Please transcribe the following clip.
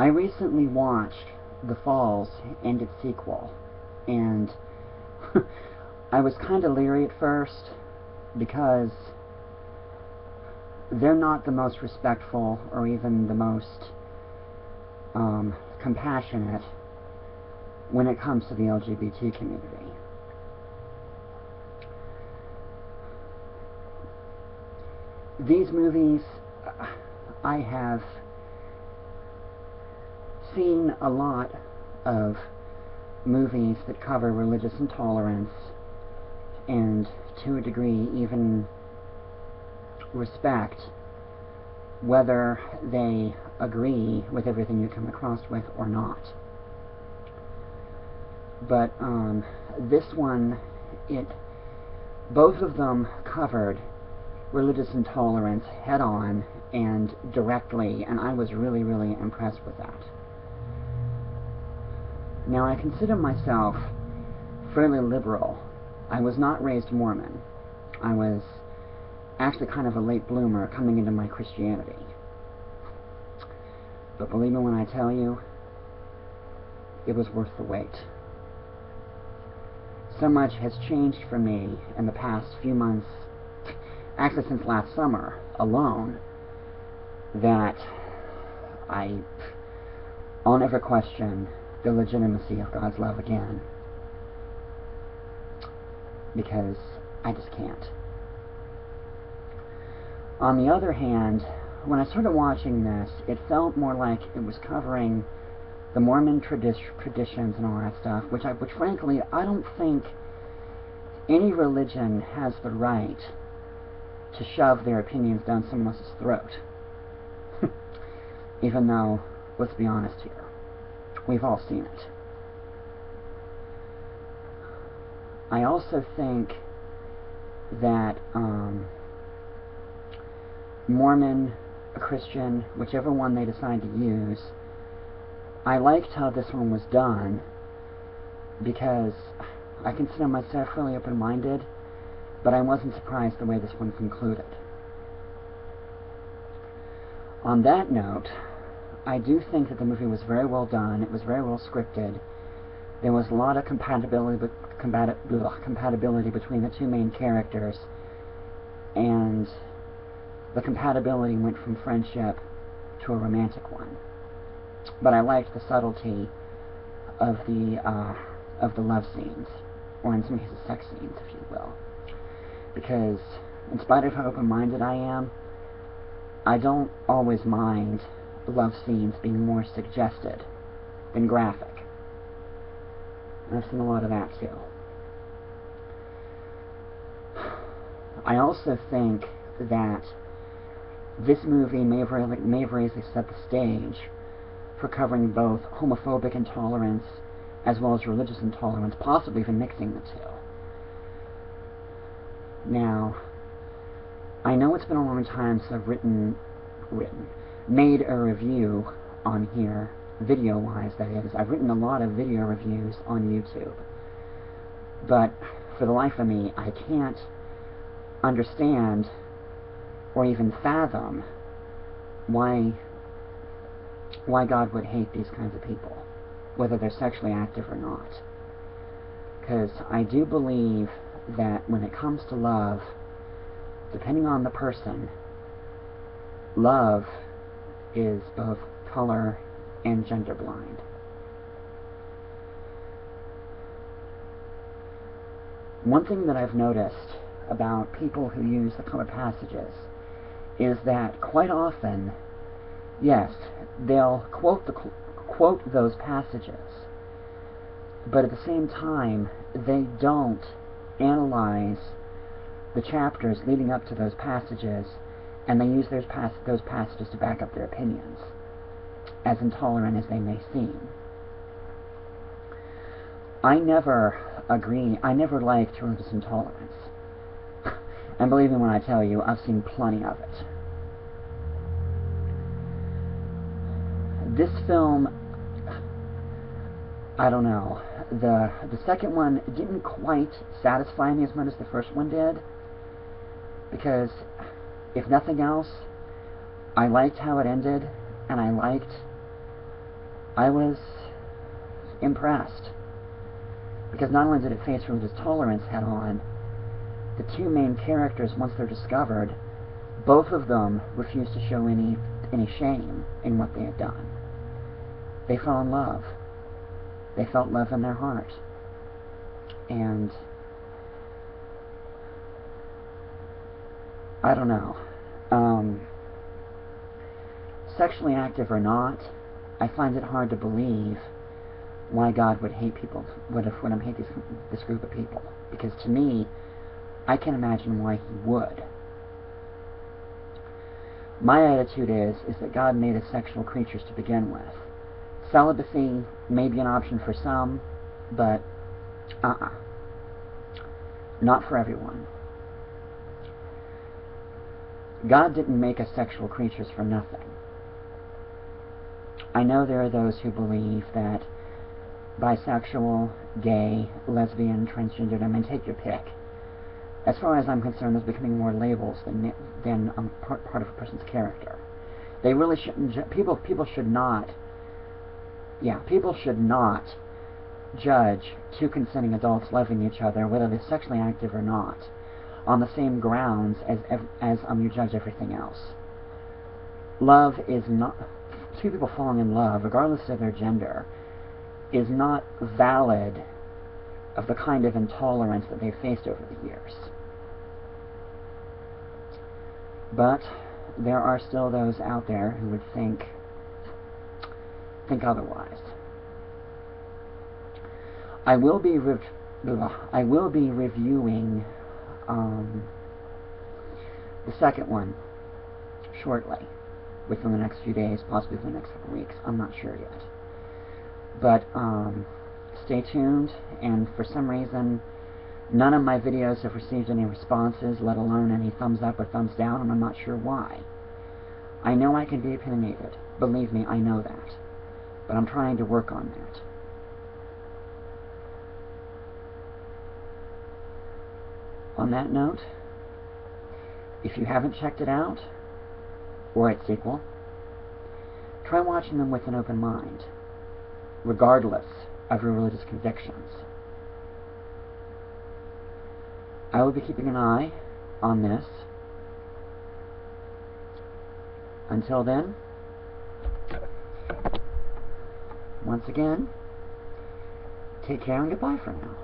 I recently watched The Falls and its sequel, and I was kind of leery at first because they're not the most respectful or even the most compassionate when it comes to the LGBT community. These movies, I have seen a lot of movies that cover religious intolerance and, to a degree, even respect whether they agree with everything you come across with or not. But this one, both of them covered religious intolerance head on and directly, and I was really, really impressed with that. Now, I consider myself fairly liberal. I was not raised Mormon. I was actually kind of a late bloomer coming into my Christianity. But believe me when I tell you, it was worth the wait. So much has changed for me in the past few months, actually since last summer alone, that I'll never question the legitimacy of God's love again, because I just can't. On the other hand, when I started watching this, it felt more like it was covering the Mormon traditions and all that stuff, which frankly, I don't think any religion has the right to shove their opinions down someone else's throat. Even though, let's be honest here, we've all seen it. I also think that Mormon, Christian, whichever one they decide to use, I liked how this one was done because I consider myself really open-minded, but I wasn't surprised the way this one concluded. On that note, I do think that the movie was very well done. It was very well scripted. There was a lot of compatibility between the two main characters, and the compatibility went from friendship to a romantic one. But I liked the subtlety of the love scenes, or in some cases sex scenes, if you will. Because in spite of how open-minded I am, I don't always mind love scenes being more suggested than graphic. And I've seen a lot of that too. I also think that this movie may have really set the stage for covering both homophobic intolerance as well as religious intolerance, possibly even mixing the two. Now, I know it's been a long time since I've made a review on here, video-wise that is. I've written a lot of video reviews on YouTube, but for the life of me, I can't understand or even fathom why God would hate these kinds of people, whether they're sexually active or not. Because I do believe that when it comes to love, depending on the person, love is both color and gender blind. One thing that I've noticed about people who use the color passages is that quite often, yes, they'll quote those passages, but at the same time, they don't analyze the chapters leading up to those passages, and they use those passages to back up their opinions, as intolerant as they may seem. I never liked religious intolerance. And believe me when I tell you, I've seen plenty of it. This film, I don't know, the second one didn't quite satisfy me as much as the first one did, because if nothing else, I liked how it ended, and I liked I was impressed. Because not only did it face religious tolerance head on, the two main characters, once they're discovered, both of them refused to show any shame in what they had done. They fell in love. They felt love in their heart. And I don't know. Sexually active or not, I find it hard to believe why God would hate people, would hate this group of people. Because to me, I can't imagine why He would. My attitude is that God made us sexual creatures to begin with. Celibacy may be an option for some, but not for everyone. God didn't make us sexual creatures for nothing. I know there are those who believe that bisexual, gay, lesbian, transgender, I mean, take your pick. As far as I'm concerned, there's becoming more labels than part of a person's character. They really shouldn't. People should not. Yeah, people should not judge two consenting adults loving each other, whether they're sexually active or not, on the same grounds as you judge everything else. Love is not. Two people falling in love, regardless of their gender, is not valid of the kind of intolerance that they've faced over the years. But there are still those out there who would think otherwise. I will be reviewing the second one shortly, within the next few days, possibly within the next couple weeks. I'm not sure yet. But stay tuned, and for some reason, none of my videos have received any responses, let alone any thumbs up or thumbs down, and I'm not sure why. I know I can be opinionated. Believe me, I know that. But I'm trying to work on that. On that note, if you haven't checked it out, or its sequel, try watching them with an open mind, regardless of your religious convictions. I will be keeping an eye on this. Until then, once again, take care and goodbye for now.